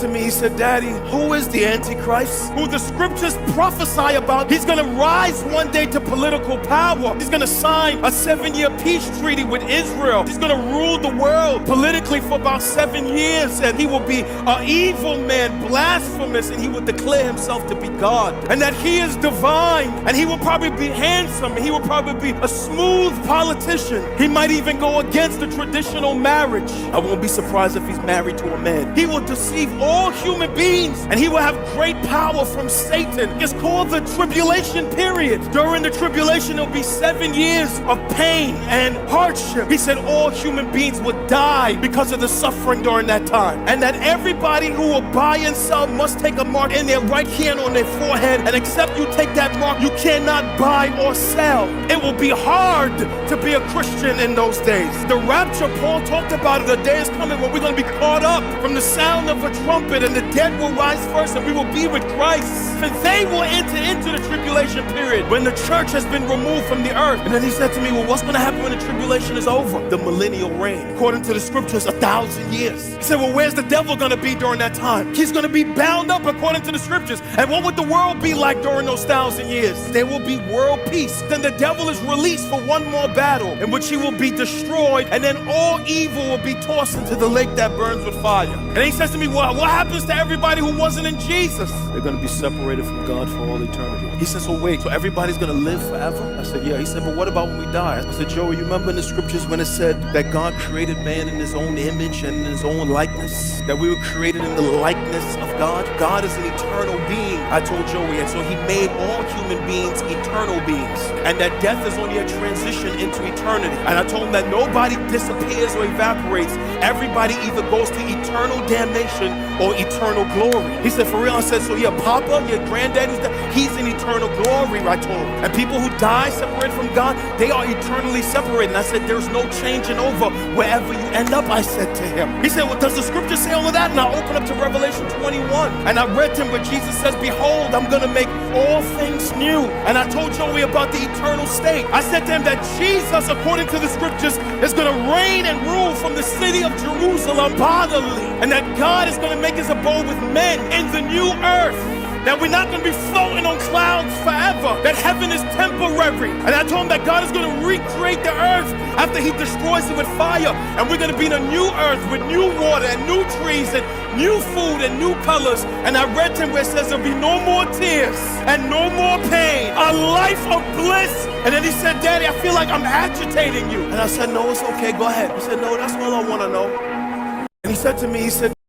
To me, he said, Daddy, who is the Antichrist? Who the scriptures prophesy about? He's gonna rise one day to political power. He's gonna sign a 7-year peace treaty with Israel. He's gonna rule the world politically for about 7 years, and he will be an evil man, blasphemous, and he will declare himself to be God, and that he is divine, and he will probably be handsome, and he will probably be a smooth politician. He might even go against the traditional marriage. I won't be surprised if he's married to a man. He will deceive all human beings, and he will have great power from Satan. It's called the tribulation period. During the tribulation, there'll be 7 years of pain and hardship. He said all human beings would die because of the suffering during that time, and that everybody who will buy and sell must take a mark in their right hand on their forehead, and except you take that mark, you cannot buy or sell. It will be hard to be a Christian in those days. The rapture, Paul talked about it. The day is coming when we're going to be caught up from the sound of a trumpet, and the dead will rise first, and we will be with Christ. And they will enter into the tribulation period when the church has been removed from the earth. And then he said to me, well, what's going to happen when the tribulation is over? The millennial reign. According to the scriptures, 1,000 years. He said, well, where's the devil going to be during that time? He's going to be bound up according to the scriptures. And what would the world be like during those 1,000 years? There will be world peace. Then the devil is released for one more battle in which he will be destroyed, and then all evil will be tossed into the lake that burns with fire. And he says to me, well, what happens to everybody who wasn't in Jesus? They're going to be separated from God for all eternity. He says, so wait, so everybody's going to live forever? I said, yeah. He said, but what about when we die? I said, Joey, you remember in the scriptures when it said that God created man in his own image and in his own likeness? That we were created in the likeness of God? God is an eternal being, I told Joey, and so he made all human beings eternal beings, and that death is only a transition into eternity. And I told him that nobody disappears or evaporates. Everybody either goes to eternal damnation or eternal glory. He said, for real? I said, so your papa, your granddaddy's dead, he's in eternal glory, I told him. And people who die separated from God, they are eternally separated. And I said, there's no changing over wherever you end up, I said to him. He said, well, does the scripture say all of that? And I opened up to Revelation 21, and I read to him where Jesus says, behold, I'm going to make all things new. And I told Joey about the eternal state. I said to him that Jesus, according to the scriptures, is going to reign and rule from the city of Jerusalem bodily, and that God is going to make his abode with men in the new earth. That we're not going to be floating on clouds forever. That heaven is temporary. And I told him that God is going to recreate the earth after he destroys it with fire. And we're going to be in a new earth with new water and new trees and new food and new colors. And I read to him where it says there'll be no more tears and no more pain. A life of bliss. And then he said, Daddy, I feel like I'm agitating you. And I said, no, it's okay. Go ahead. He said, no, that's all I want to know. And he said to me, he said,